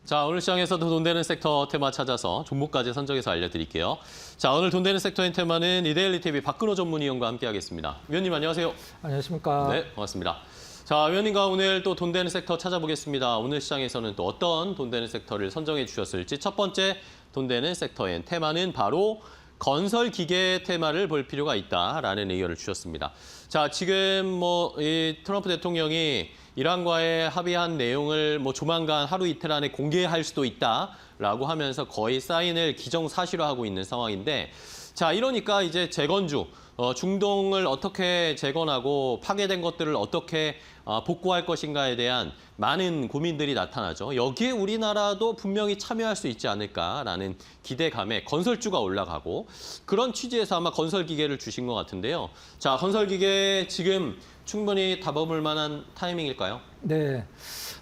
자, 오늘 시장에서도 돈 되는 섹터 테마 찾아서 종목까지 선정해서 알려드릴게요. 자, 오늘 돈 되는 섹터인 테마는 이데일리 TV 박근호 전문위원과 함께하겠습니다. 위원님 안녕하세요. 안녕하십니까. 네, 반갑습니다. 자, 위원님과 오늘 또 돈 되는 섹터 찾아보겠습니다. 오늘 시장에서는 또 어떤 돈 되는 섹터를 선정해 주셨을지 첫 번째 돈 되는 섹터인 테마는 바로 건설 기계 테마를 볼 필요가 있다라는 의견을 주셨습니다. 자, 지금 이 트럼프 대통령이 이란과의 합의한 내용을 조만간 하루 이틀 안에 공개할 수도 있다라고 하면서 거의 사인을 기정사실화하고 있는 상황인데, 자, 이러니까 이제 재건주, 중동을 어떻게 재건하고 파괴된 것들을 어떻게 복구할 것인가에 대한 많은 고민들이 나타나죠. 여기에 우리나라도 분명히 참여할 수 있지 않을까라는 기대감에 건설주가 올라가고, 그런 취지에서 아마 건설기계를 주신 것 같은데요. 자, 건설기계 지금 충분히 다범을 만한 타이밍일까요? 네.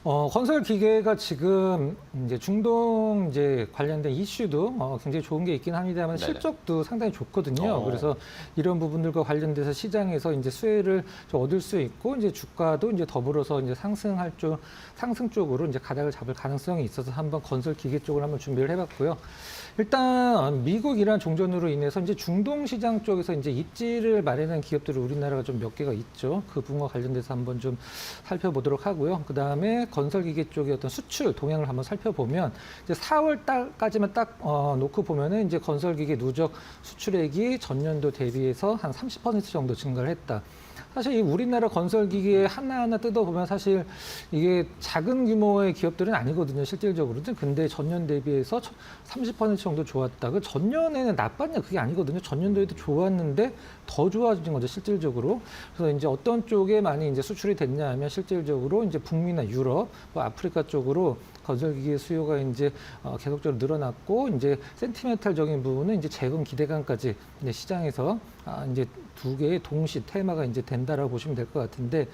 건설 기계가 지금 이제 중동 관련된 이슈도 굉장히 좋은 게 있긴 합니다만 네네. 실적도 상당히 좋거든요. 그래서 이런 부분들과 관련돼서 시장에서 이제 수혜를 좀 얻을 수 있고, 이제 주가도 이제 더불어서 이제 상승 쪽으로 이제 가닥을 잡을 가능성이 있어서 한번 건설 기계 쪽을 한번 준비를 해봤고요. 일단 미국 이란 종전으로 인해서 이제 중동 시장 쪽에서 이제 입지를 마련한 기업들을 우리나라가 좀 몇 개가 있죠. 그 부분과 관련돼서 한번 좀 살펴보도록 하고요. 그 다음에 건설 기계 쪽의 어떤 수출 동향을 한번 살펴보면 이제 4월 달까지만 딱 놓고 보면은 이제 건설 기계 누적 수출액이 전년도 대비해서 한 30% 정도 증가를 했다. 사실 이 우리나라 건설기계 하나하나 뜯어보면 사실 이게 작은 규모의 기업들은 아니거든요, 실질적으로는. 근데 전년 대비해서 30% 정도 좋았다. 그 전년에는 나빴냐? 그게 아니거든요. 전년도에도 좋았는데 더 좋아진 거죠, 실질적으로. 그래서 이제 어떤 쪽에 많이 이제 수출이 됐냐 하면 실질적으로 이제 북미나 유럽, 아프리카 쪽으로 건설기계 수요가 이제 계속적으로 늘어났고, 이제 센티멘탈적인 부분은 이제 재건 기대감까지 이제 시장에서 이제 두 개의 동시 테마가 이제 된다라고 보시면 될 것 같은데,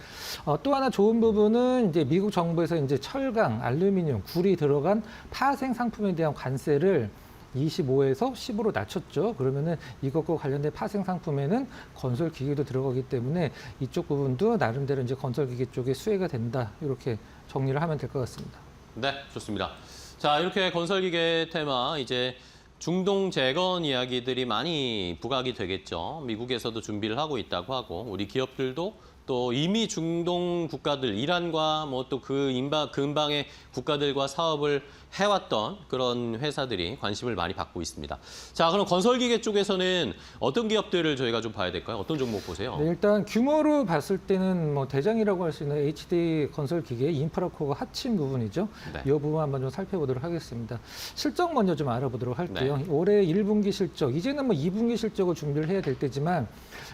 또 하나 좋은 부분은 이제 미국 정부에서 이제 철강, 알루미늄, 굴이 들어간 파생 상품에 대한 관세를 25에서 10으로 낮췄죠. 그러면은 이것과 관련된 파생 상품에는 건설 기계도 들어가기 때문에 이쪽 부분도 나름대로 이제 건설 기계 쪽에 수혜가 된다. 이렇게 정리를 하면 될 것 같습니다. 네, 좋습니다. 자, 이렇게 건설기계 테마 이제 중동 재건 이야기들이 많이 부각이 되겠죠. 미국에서도 준비를 하고 있다고 하고, 우리 기업들도 또 이미 중동 국가들, 이란과 또 그 근방의 국가들과 사업을 해왔던 그런 회사들이 관심을 많이 받고 있습니다. 자, 그럼 건설기계 쪽에서는 어떤 기업들을 저희가 좀 봐야 될까요? 어떤 종목 보세요? 네, 일단 규모로 봤을 때는 대장이라고 할 수 있는 HD 건설기계 인프라코어가 합친 부분이죠. 네. 이 부분 한번 좀 살펴보도록 하겠습니다. 실적 먼저 좀 알아보도록 할게요. 네. 올해 1분기 실적, 이제는 2분기 실적을 준비를 해야 될 때지만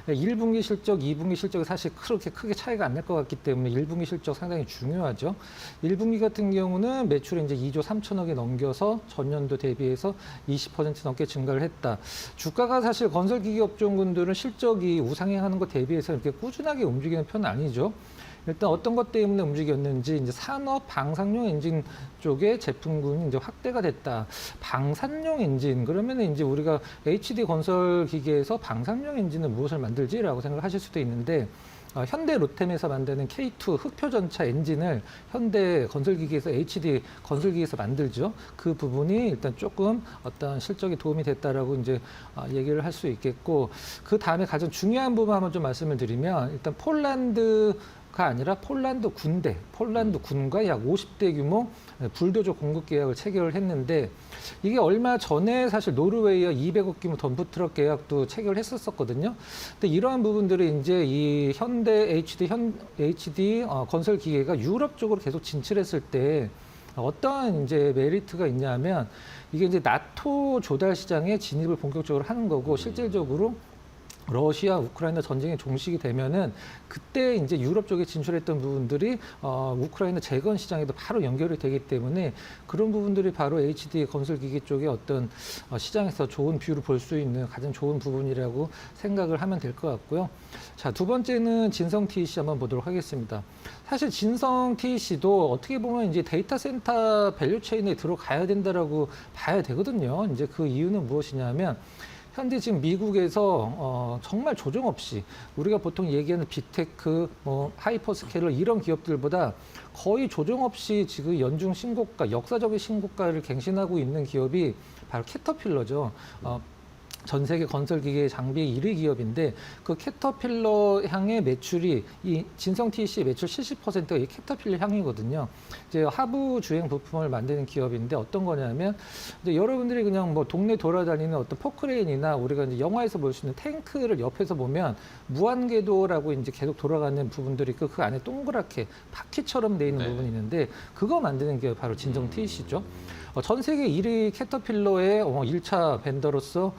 1분기 실적, 2분기 실적이 사실 그렇게 크게 차이가 안 날 것 같기 때문에 1분기 실적 상당히 중요하죠. 1분기 같은 경우는 매출이 이제 2조 3천억에 넘겨서 전년도 대비해서 20% 넘게 증가를 했다. 주가가 사실 건설기계 업종군들은 실적이 우상향하는 것 대비해서 이렇게 꾸준하게 움직이는 편은 아니죠. 일단 어떤 것 때문에 움직였는지 이제 산업 방산용 엔진 쪽의 제품군이 이제 확대가 됐다. 방산용 엔진, 그러면 이제 우리가 HD 건설 기계에서 방산용 엔진은 무엇을 만들지라고 생각하실 수도 있는데, 현대 로템에서 만드는 K2 흑표전차 엔진을 현대 건설기계에서 HD 건설기계에서 만들죠. 그 부분이 일단 조금 어떤 실적에 도움이 됐다라고 이제 얘기를 할 수 있겠고, 그 다음에 가장 중요한 부분 한번 좀 말씀을 드리면, 일단 폴란드가 아니라 폴란드 군과 약 50대 규모 불도저 공급 계약을 체결을 했는데, 이게 얼마 전에 사실 노르웨이와 200억 규모 덤프트럭 계약도 체결을 했었거든요. 근데 이러한 부분들이 이제 이 현대 HD 건설 기계가 유럽 쪽으로 계속 진출했을 때 어떠한 이제 메리트가 있냐면, 이게 이제 나토 조달 시장에 진입을 본격적으로 하는 거고, 실질적으로 러시아, 우크라이나 전쟁이 종식이 되면은 그때 이제 유럽 쪽에 진출했던 부분들이 우크라이나 재건 시장에도 바로 연결이 되기 때문에 그런 부분들이 바로 HD 건설기계 쪽의 어떤 시장에서 좋은 뷰를 볼 수 있는 가장 좋은 부분이라고 생각을 하면 될 것 같고요. 자, 두 번째는 진성 TEC 한번 보도록 하겠습니다. 사실 진성 TEC도 어떻게 보면 이제 데이터 센터 밸류 체인에 들어가야 된다라고 봐야 되거든요. 이제 그 이유는 무엇이냐면, 현재 지금 미국에서 정말 조정 없이 우리가 보통 얘기하는 빅테크, 뭐 하이퍼스케일러 이런 기업들보다 거의 조정 없이 지금 연중 신고가, 역사적인 신고가를 갱신하고 있는 기업이 바로 캐터필러죠. 전 세계 건설기계 장비 1위 기업인데 그 캐터필러 향의 매출이 이 진성 TC 매출 70%가 이 캐터필러 향이거든요. 이제 하부 주행 부품을 만드는 기업인데 어떤 거냐면 이제 여러분들이 그냥 뭐 동네 돌아다니는 어떤 포크레인이나 우리가 이제 영화에서 볼 수 있는 탱크를 옆에서 보면 무한궤도라고 이제 계속 돌아가는 부분들이 있고 그 안에 동그랗게 바퀴처럼 돼 있는 네. 부분이 있는데 그거 만드는 게 바로 진성 TC죠. 전 세계 1위 캐터필러의 1차 벤더로서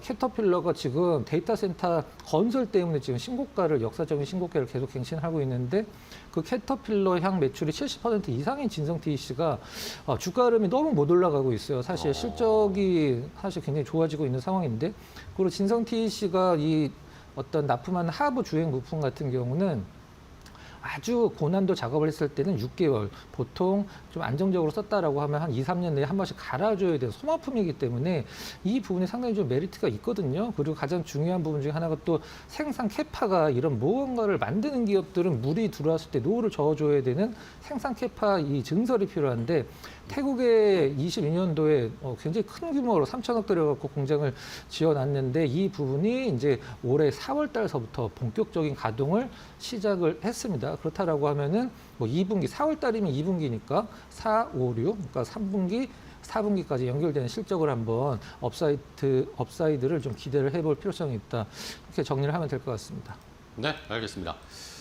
캐터필러가 지금 데이터 센터 건설 때문에 지금 신고가를 역사적인 신고가를 계속 갱신하고 있는데 그 캐터필러 향 매출이 70% 이상인 진성 TC가 주가 흐름이 너무 못 올라가고 있어요. 사실 실적이 사실 굉장히 좋아지고 있는 상황인데 그리고 진성 TC가 이 어떤 납품하는 하부 주행 부품 같은 경우는 아주 고난도 작업을 했을 때는 6개월, 보통 좀 안정적으로 썼다라고 하면 한 2, 3년 내에 한 번씩 갈아줘야 되는 소모품이기 때문에 이 부분이 상당히 좀 메리트가 있거든요. 그리고 가장 중요한 부분 중에 하나가 또 생산 캐파가 이런 무언가를 만드는 기업들은 물이 들어왔을 때 노후를 저어줘야 되는 생산 캐파 이 증설이 필요한데 태국에 22년도에 굉장히 큰 규모로 3천억 들여갖고 공장을 지어놨는데 이 부분이 이제 올해 4월 달서부터 본격적인 가동을 시작을 했습니다. 그렇다라고 하면은 뭐 2분기, 4월 달이면 2분기니까 4, 5, 6, 그러니까 3분기, 4분기까지 연결되는 실적을 한번 업사이드를 좀 기대를 해볼 필요성이 있다. 이렇게 정리를 하면 될 것 같습니다. 네, 알겠습니다.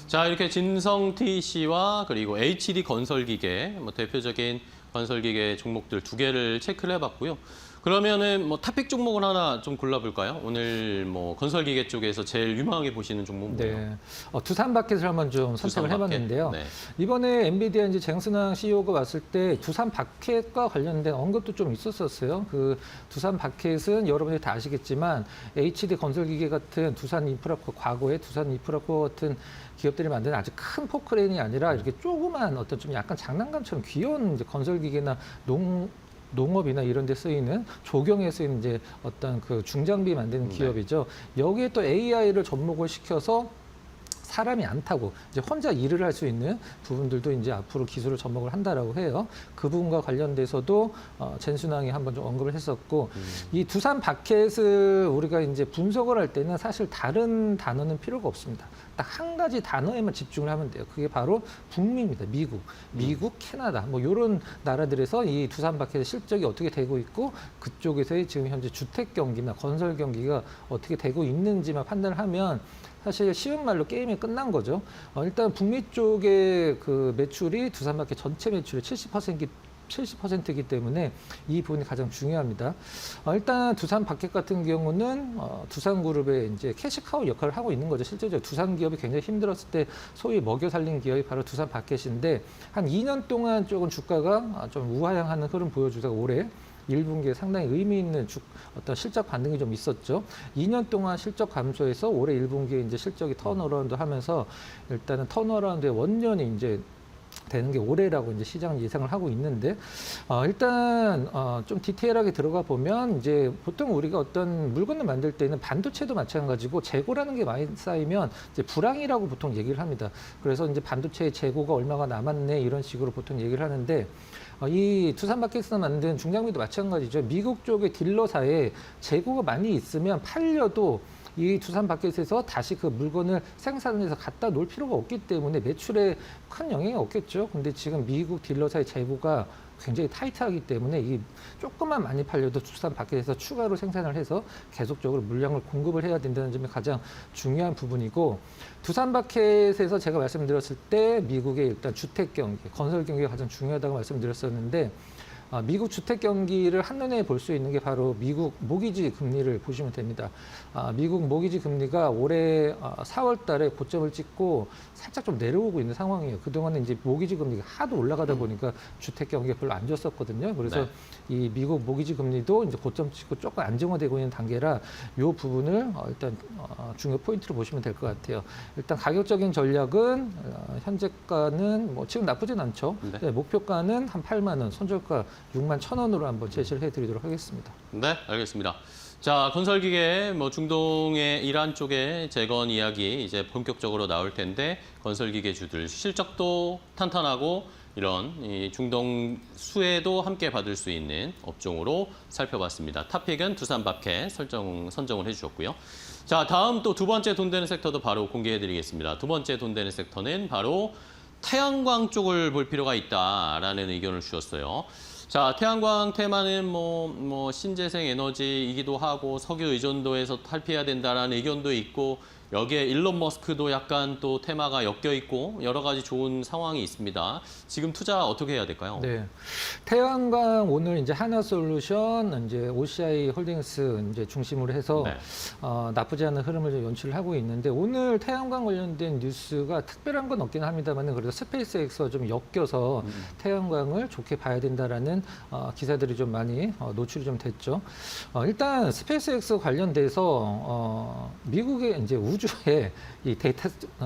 자, 이렇게 진성 TC와 그리고 HD 건설기계, 뭐 대표적인 건설기계 종목들 두 개를 체크를 해봤고요. 그러면은 뭐 탑픽 종목을 하나 좀 골라볼까요? 오늘 뭐 건설기계 쪽에서 제일 유망하게 보시는 종목 뭐예요? 네, 두산 바켓을 한번 좀 선택을 두산 바켓. 해봤는데요. 네. 이번에 엔비디아 이제 쟁순왕 CEO가 왔을 때 두산 바켓과 관련된 언급도 좀 있었었어요. 그 두산 바켓은 여러분들이 다 아시겠지만 HD 건설기계 같은 두산 인프라코, 과거에 두산 인프라코 같은 기업들이 만드는 아주 큰 포크레인이 아니라 이렇게 조그만 어떤 좀 약간 장난감처럼 귀여운 이제 건설기계나 농업이나 이런 데 쓰이는 조경에 쓰이는 이제 어떤 그 중장비 만드는 기업이죠. 여기에 또 AI를 접목을 시켜서 사람이 안 타고 이제 혼자 일을 할 수 있는 부분들도 이제 앞으로 기술을 접목을 한다라고 해요. 그 부분과 관련돼서도 젠순왕이 한번 좀 언급을 했었고 이 두산 바켓을 우리가 이제 분석을 할 때는 사실 다른 단어는 필요가 없습니다. 딱 한 가지 단어에만 집중을 하면 돼요. 그게 바로 북미입니다. 미국, 캐나다 뭐 이런 나라들에서 이 두산 바켓의 실적이 어떻게 되고 있고 그쪽에서의 지금 현재 주택 경기나 건설 경기가 어떻게 되고 있는지만 판단을 하면 사실 쉬운 말로 게임이 끝난 거죠. 일단 북미 쪽의 그 매출이 두산 바켓 전체 매출의 70%이기 때문에 이 부분이 가장 중요합니다. 일단 두산 바켓 같은 경우는 두산그룹의 이제 캐시카우 역할을 하고 있는 거죠. 실제로 두산 기업이 굉장히 힘들었을 때 소위 먹여 살린 기업이 바로 두산 바켓인데 한 2년 동안 조금 주가가 좀 우하향하는 흐름 보여주다가 올해 1분기에 상당히 의미 있는 어떤 실적 반등이 좀 있었죠. 2년 동안 실적 감소해서 올해 1분기에 이제 실적이 턴어라운드 하면서 일단은 턴어라운드의 원년이 이제 되는 게 올해라고 이제 시장 예상을 하고 있는데 일단 좀 디테일하게 들어가 보면 이제 보통 우리가 어떤 물건을 만들 때는 반도체도 마찬가지고 재고라는 게 많이 쌓이면 이제 불황이라고 보통 얘기를 합니다. 그래서 이제 반도체의 재고가 얼마가 남았네 이런 식으로 보통 얘기를 하는데 이 두산바켓에서 만든 중장비도 마찬가지죠. 미국 쪽의 딜러사에 재고가 많이 있으면 팔려도 이 두산바켓에서 다시 그 물건을 생산해서 갖다 놓을 필요가 없기 때문에 매출에 큰 영향이 없겠죠. 근데 지금 미국 딜러사의 재고가 굉장히 타이트하기 때문에 이 조금만 많이 팔려도 두산바켓에서 추가로 생산을 해서 계속적으로 물량을 공급을 해야 된다는 점이 가장 중요한 부분이고 두산바켓에서 제가 말씀드렸을 때 미국의 일단 주택 경기, 건설 경기가 가장 중요하다고 말씀드렸었는데 미국 주택 경기를 한눈에 볼 수 있는 게 바로 미국 모기지 금리를 보시면 됩니다. 미국 모기지 금리가 올해 4월 달에 고점을 찍고 살짝 좀 내려오고 있는 상황이에요. 그동안은 이제 모기지 금리가 하도 올라가다 보니까 주택 경기가 별로 안 좋았었거든요. 그래서 네. 이 미국 모기지 금리도 이제 고점 찍고 조금 안정화되고 있는 단계라 이 부분을 일단 중요 포인트로 보시면 될 것 같아요. 일단 가격적인 전략은 현재가는 뭐 지금 나쁘진 않죠. 네. 네, 목표가는 한 8만 원, 손절가 61,000원으로 한번 제시를 해드리도록 하겠습니다. 네, 알겠습니다. 자, 건설기계 뭐 중동의 이란 쪽의 재건 이야기 이제 본격적으로 나올 텐데 건설기계주들 실적도 탄탄하고 이런 이 중동 수혜도 함께 받을 수 있는 업종으로 살펴봤습니다. 탑픽은 두산바켓 선정을 해주셨고요. 자, 다음 또 두 번째 돈 되는 섹터도 바로 공개해드리겠습니다. 두 번째 돈 되는 섹터는 바로 태양광 쪽을 볼 필요가 있다라는 의견을 주셨어요. 자, 태양광 테마는 뭐 신재생 에너지이기도 하고 석유 의존도에서 탈피해야 된다라는 의견도 있고 여기에 일론 머스크도 약간 또 테마가 엮여 있고 여러 가지 좋은 상황이 있습니다. 지금 투자 어떻게 해야 될까요? 네. 태양광 오늘 이제 하나솔루션, 이제 OCI 홀딩스 이제 중심으로 해서 네. 나쁘지 않은 흐름을 좀 연출을 하고 있는데 오늘 태양광 관련된 뉴스가 특별한 건 없긴 합니다만 그래도 스페이스X와 좀 엮여서 태양광을 좋게 봐야 된다라는 기사들이 좀 많이 노출이 좀 됐죠. 일단 스페이스X 관련돼서 미국의 이제 우주에 이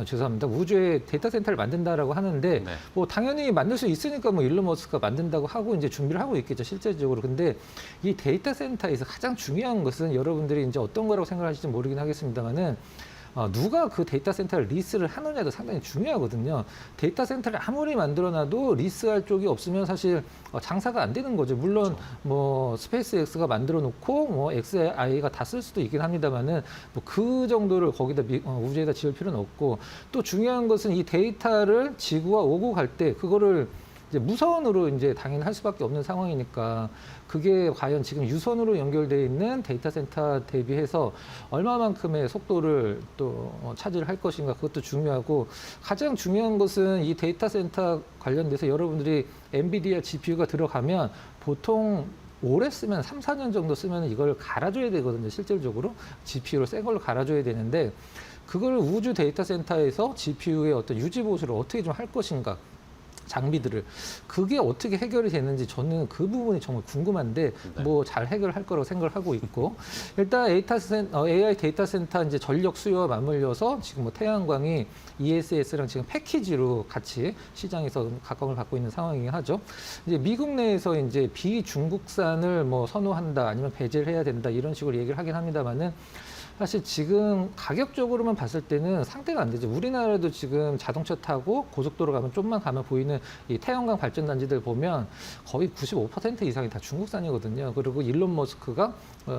죄송합니다. 우주에 데이터 센터를 만든다라고 하는데 네. 뭐 당연히 만들 수 있으니까 뭐 일론 머스크가 만든다고 하고 이제 준비를 하고 있겠죠, 실제적으로. 근데 이 데이터 센터에서 가장 중요한 것은 여러분들이 이제 어떤 거라고 생각하실지 모르긴 하겠습니다만은 누가 그 데이터 센터를 리스를 하느냐도 상당히 중요하거든요. 데이터 센터를 아무리 만들어놔도 리스할 쪽이 없으면 사실 장사가 안 되는 거죠. 물론 뭐 스페이스X가 만들어 놓고 뭐 XAI가 다 쓸 수도 있긴 합니다만은 뭐 그 정도를 거기다 우주에다 지을 필요는 없고 또 중요한 것은 이 데이터를 지구와 오고 갈 때 그거를 이제 무선으로 이제 당연히 할 수밖에 없는 상황이니까 그게 과연 지금 유선으로 연결되어 있는 데이터 센터 대비해서 얼마만큼의 속도를 또 차지를 할 것인가 그것도 중요하고 가장 중요한 것은 이 데이터 센터 관련돼서 여러분들이 엔비디아 GPU가 들어가면 보통 오래 쓰면 3, 4년 정도 쓰면 이걸 갈아줘야 되거든요. 실질적으로 GPU를 새 걸로 갈아줘야 되는데 그걸 우주 데이터 센터에서 GPU의 어떤 유지 보수를 어떻게 좀 할 것인가 장비들을 그게 어떻게 해결이 되는지 저는 그 부분이 정말 궁금한데 네. 뭐 잘 해결할 거라고 생각을 하고 있고 일단 AI 데이터 센터 이제 전력 수요와 맞물려서 지금 뭐 태양광이 ESS랑 지금 패키지로 같이 시장에서 각광을 받고 있는 상황이긴 하죠. 이제 미국 내에서 이제 비중국산을 뭐 선호한다 아니면 배제를 해야 된다 이런 식으로 얘기를 하긴 합니다만은 사실 지금 가격적으로만 봤을 때는 상대가 안 되죠. 우리나라도 지금 자동차 타고 고속도로 가면 좀만 가면 보이는 이 태양광 발전단지들 보면 거의 95% 이상이 다 중국산이거든요. 그리고 일론 머스크가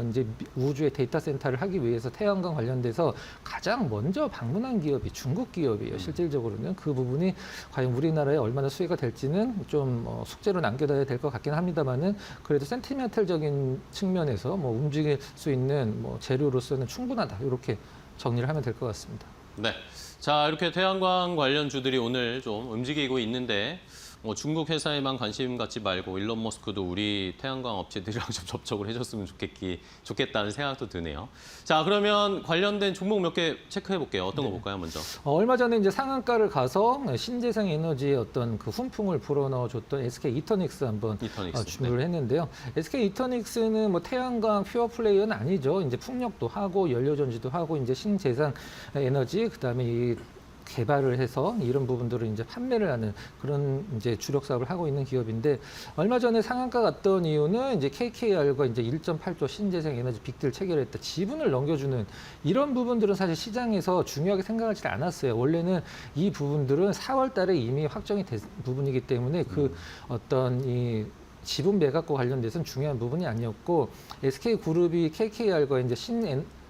이제 우주의 데이터 센터를 하기 위해서 태양광 관련돼서 가장 먼저 방문한 기업이 중국 기업이에요. 실질적으로는 그 부분이 과연 우리나라에 얼마나 수혜가 될지는 좀 숙제로 남겨둬야 될 것 같긴 합니다만은 그래도 센티멘탈적인 측면에서 뭐 움직일 수 있는 뭐 재료로서는 충분하다 이렇게 정리를 하면 될 것 같습니다. 네. 자, 이렇게 태양광 관련 주들이 오늘 좀 움직이고 있는데 뭐 중국 회사에만 관심 갖지 말고 일론 머스크도 우리 태양광 업체들이랑 좀 접촉을 해줬으면 좋겠다는 생각도 드네요. 자, 그러면 관련된 종목 몇 개 체크해 볼게요. 어떤 거 볼까요, 먼저? 얼마 전에 이제 상한가를 가서 신재생 에너지의 어떤 그 훈풍을 불어넣어줬던 SK 이터닉스 한번 이터닉스. 준비를 했는데요. SK 이터닉스는 뭐 태양광 퓨어 플레이어는 아니죠. 이제 풍력도 하고 연료전지도 하고 이제 신재생 에너지 그다음에 이 개발을 해서 이런 부분들을 이제 판매를 하는 그런 이제 주력 사업을 하고 있는 기업인데 얼마 전에 상한가 갔던 이유는 이제 KKR과 이제 1.8조 신재생 에너지 빅딜 체결했다. 지분을 넘겨주는 이런 부분들은 사실 시장에서 중요하게 생각하지 않았어요. 원래는 이 부분들은 4월 달에 이미 확정이 된 부분이기 때문에 그 어떤 이 지분 매각과 관련돼서는 중요한 부분이 아니었고 SK그룹이 KKR과 이제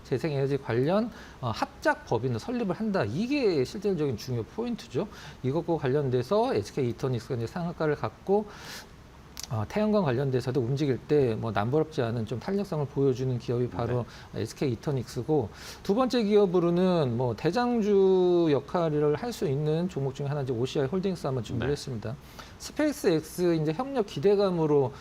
재생에너지 관련 합작 법인을 설립을 한다. 이게 실질적인 중요 포인트죠. 이것과 관련돼서 SK 이터닉스가 이제 상한가를 갖고 태양광 관련돼서도 움직일 때 뭐 남부럽지 않은 좀 탄력성을 보여주는 기업이 바로 SK 이터닉스고 두 번째 기업으로는 뭐 대장주 역할을 할 수 있는 종목 중에 하나 이제 OCI 홀딩스 한번 준비를 했습니다. 스페이스X 이제 협력 기대감으로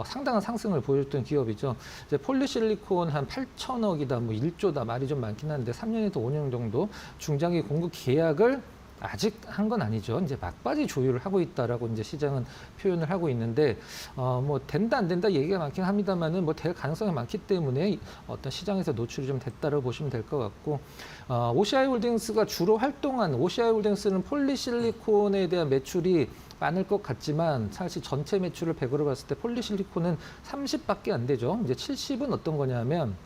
상당한 상승을 보여줬던 기업이죠. 이제 폴리실리콘 한 8천억이다, 뭐 1조다 말이 좀 많긴 한데 3년에서 5년 정도 중장기 공급 계약을 아직 한 건 아니죠. 이제 막바지 조율을 하고 있다라고 이제 시장은 표현을 하고 있는데 뭐 된다 안 된다 얘기가 많긴 합니다만은 뭐 될 가능성이 많기 때문에 어떤 시장에서 노출이 좀 됐다고 보시면 될 것 같고 OCI 홀딩스가 주로 활동한 OCI 홀딩스는 폴리실리콘에 대한 매출이 많을 것 같지만 사실 전체 매출을 100으로 봤을 때 폴리실리콘은 30밖에 안 되죠. 이제 70은 어떤 거냐면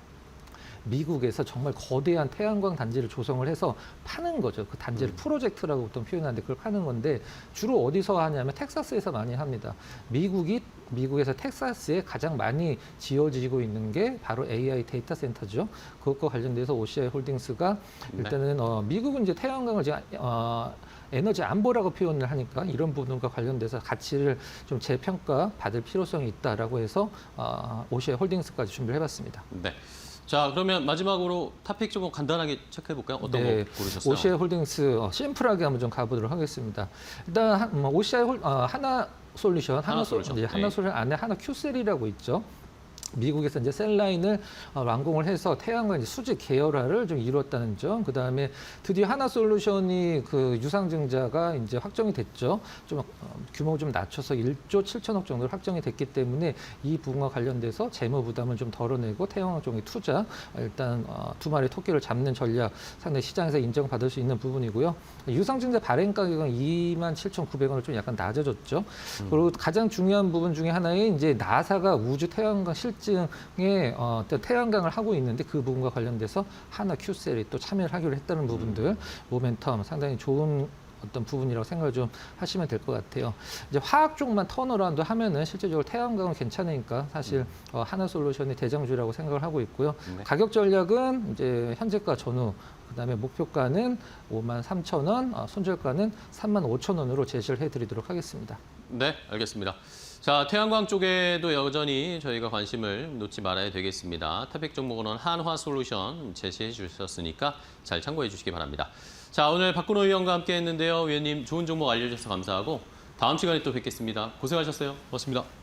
미국에서 정말 거대한 태양광 단지를 조성을 해서 파는 거죠. 그 단지를 프로젝트라고 보통 표현하는데 그걸 파는 건데 주로 어디서 하냐면 텍사스에서 많이 합니다. 미국에서 텍사스에 가장 많이 지어지고 있는 게 바로 AI 데이터 센터죠. 그것과 관련돼서 OCI 홀딩스가 일단은 미국은 이제 태양광을 이제 에너지 안보라고 표현을 하니까 이런 부분과 관련돼서 가치를 좀 재평가 받을 필요성이 있다라고 해서 OCI 홀딩스까지 준비를 해봤습니다. 네. 자, 그러면 마지막으로 탑픽 좀 간단하게 체크해 볼까요? 어떤 거 고르셨어요? OCI 홀딩스 심플하게 한번 좀 가보도록 하겠습니다. 일단 OCI 하나 솔루션 안에 하나 큐셀이라고 있죠. 미국에서 이제 셀 라인을 완공을 해서 태양광 수지 계열화를 좀 이루었다는 점. 그 다음에 드디어 하나 솔루션이 그 유상증자가 이제 확정이 됐죠. 좀 규모 좀 낮춰서 1조 7천억 정도로 확정이 됐기 때문에 이 부분과 관련돼서 재무 부담을 좀 덜어내고 태양광 쪽에 투자 일단 두 마리 토끼를 잡는 전략 상당히 시장에서 인정받을 수 있는 부분이고요. 유상증자 발행 가격은 27,900원을 좀 약간 낮아졌죠. 그리고 가장 중요한 부분 중에 하나인 이제 나사가 우주 태양광 실증에 어떤 태양광을 하고 있는데 그 부분과 관련돼서 하나 큐셀이 또 참여를 하기로 했다는 부분들 모멘텀 상당히 좋은 어떤 부분이라고 생각을 좀 하시면 될 것 같아요. 이제 화학 쪽만 턴어라운드 하면은 실제적으로 태양광은 괜찮으니까 사실 하나솔루션이 대장주라고 생각을 하고 있고요. 네. 가격 전략은 이제 현재가 전후 그다음에 목표가는 53,000원, 손절가는 35,000원으로 제시를 해드리도록 하겠습니다. 네, 알겠습니다. 자, 태양광 쪽에도 여전히 저희가 관심을 놓지 말아야 되겠습니다. 탑픽 종목으로는 한화솔루션 제시해 주셨으니까 잘 참고해 주시기 바랍니다. 자, 오늘 박근호 위원과 함께 했는데요. 위원님 좋은 종목 알려주셔서 감사하고 다음 시간에 또 뵙겠습니다. 고생하셨어요. 고맙습니다.